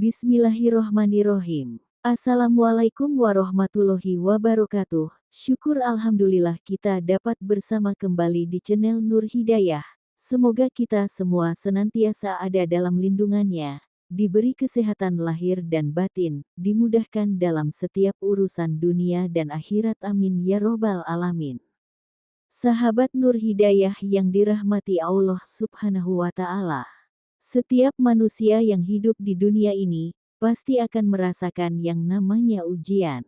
Bismillahirrohmanirrohim. Assalamualaikum warahmatullahi wabarakatuh. Syukur alhamdulillah kita dapat bersama kembali di channel Nur Hidayah. Semoga kita semua senantiasa ada dalam lindungannya, diberi kesehatan lahir dan batin, dimudahkan dalam setiap urusan dunia dan akhirat, amin ya robbal alamin. Sahabat Nur Hidayah yang dirahmati Allah Subhanahu wa Ta'ala. Setiap manusia yang hidup di dunia ini pasti akan merasakan yang namanya ujian.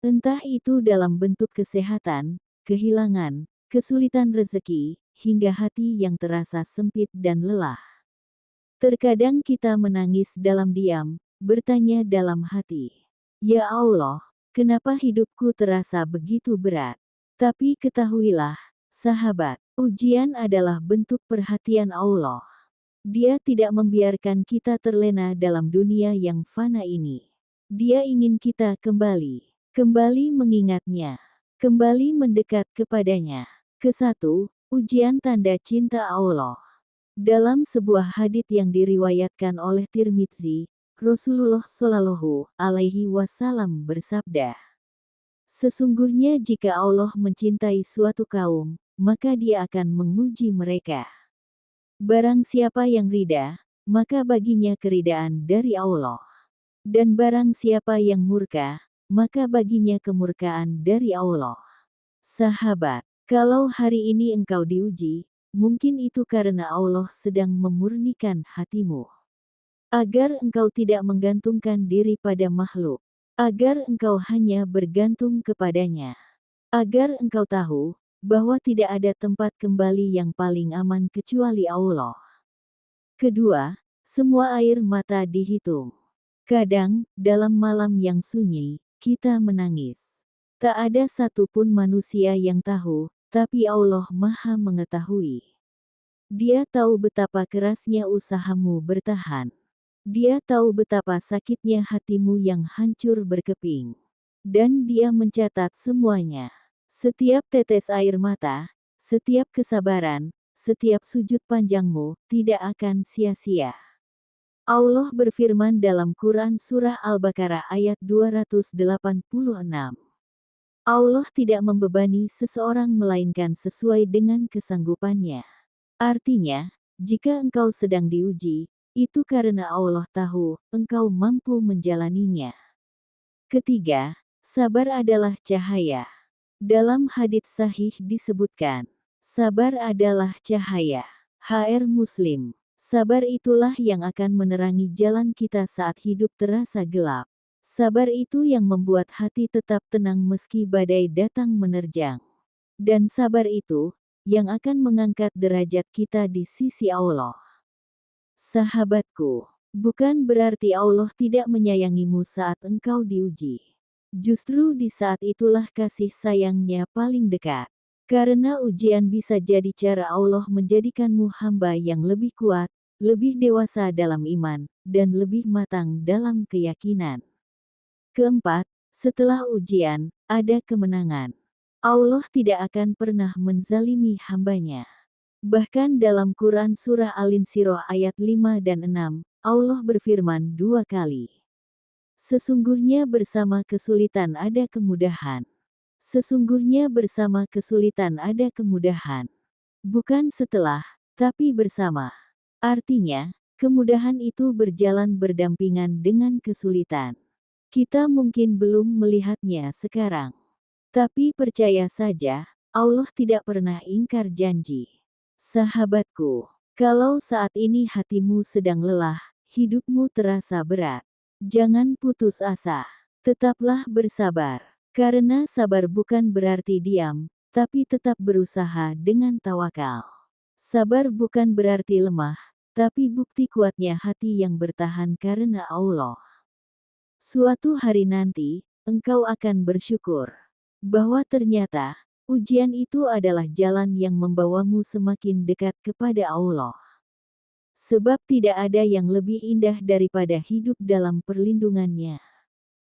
Entah itu dalam bentuk kesehatan, kehilangan, kesulitan rezeki, hingga hati yang terasa sempit dan lelah. Terkadang kita menangis dalam diam, bertanya dalam hati, "Ya Allah, kenapa hidupku terasa begitu berat?" Tapi ketahuilah, sahabat, ujian adalah bentuk perhatian Allah. Dia tidak membiarkan kita terlena dalam dunia yang fana ini. Dia ingin kita kembali mengingatnya, kembali mendekat kepadanya. Kesatu, ujian tanda cinta Allah. Dalam sebuah hadits yang diriwayatkan oleh Tirmidzi, Rasulullah Shallallahu Alaihi Wasallam bersabda, "Sesungguhnya jika Allah mencintai suatu kaum, maka Dia akan menguji mereka. Barang siapa yang rida, maka baginya keridaan dari Allah. Dan barang siapa yang murka, maka baginya kemurkaan dari Allah." Sahabat, kalau hari ini engkau diuji, mungkin itu karena Allah sedang memurnikan hatimu. Agar engkau tidak menggantungkan diri pada makhluk. Agar engkau hanya bergantung kepadanya. Agar engkau tahu bahwa tidak ada tempat kembali yang paling aman kecuali Allah. Kedua, semua air mata dihitung. Kadang, dalam malam yang sunyi, kita menangis. Tak ada satupun manusia yang tahu, tapi Allah Maha Mengetahui. Dia tahu betapa kerasnya usahamu bertahan. Dia tahu betapa sakitnya hatimu yang hancur berkeping. Dan Dia mencatat semuanya. Setiap tetes air mata, setiap kesabaran, setiap sujud panjangmu, tidak akan sia-sia. Allah berfirman dalam Quran Surah Al-Baqarah ayat 286. Allah tidak membebani seseorang melainkan sesuai dengan kesanggupannya. Artinya, jika engkau sedang diuji, itu karena Allah tahu engkau mampu menjalaninya. Ketiga, sabar adalah cahaya. Dalam hadits sahih disebutkan, sabar adalah cahaya. HR Muslim. Sabar itulah yang akan menerangi jalan kita saat hidup terasa gelap. Sabar itu yang membuat hati tetap tenang meski badai datang menerjang. Dan sabar itu yang akan mengangkat derajat kita di sisi Allah. Sahabatku, bukan berarti Allah tidak menyayangimu saat engkau diuji. Justru di saat itulah kasih sayangnya paling dekat. Karena ujian bisa jadi cara Allah menjadikanmu hamba yang lebih kuat, lebih dewasa dalam iman, dan lebih matang dalam keyakinan. Keempat, setelah ujian, ada kemenangan. Allah tidak akan pernah menzalimi hambanya. Bahkan dalam Quran Surah Al-Insyirah ayat 5 dan 6, Allah berfirman 2 kali. Sesungguhnya bersama kesulitan ada kemudahan. Sesungguhnya bersama kesulitan ada kemudahan. Bukan setelah, tapi bersama. Artinya, kemudahan itu berjalan berdampingan dengan kesulitan. Kita mungkin belum melihatnya sekarang. Tapi percaya saja, Allah tidak pernah ingkar janji. Sahabatku, kalau saat ini hatimu sedang lelah, hidupmu terasa berat, jangan putus asa. Tetaplah bersabar. Karena sabar bukan berarti diam, tapi tetap berusaha dengan tawakal. Sabar bukan berarti lemah, tapi bukti kuatnya hati yang bertahan karena Allah. Suatu hari nanti, engkau akan bersyukur bahwa ternyata ujian itu adalah jalan yang membawamu semakin dekat kepada Allah. Sebab tidak ada yang lebih indah daripada hidup dalam perlindungannya.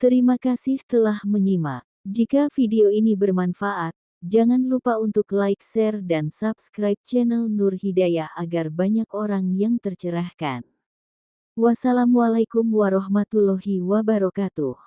Terima kasih telah menyimak. Jika video ini bermanfaat, jangan lupa untuk like, share, dan subscribe channel Nur Hidayah agar banyak orang yang tercerahkan. Wassalamualaikum warahmatullahi wabarakatuh.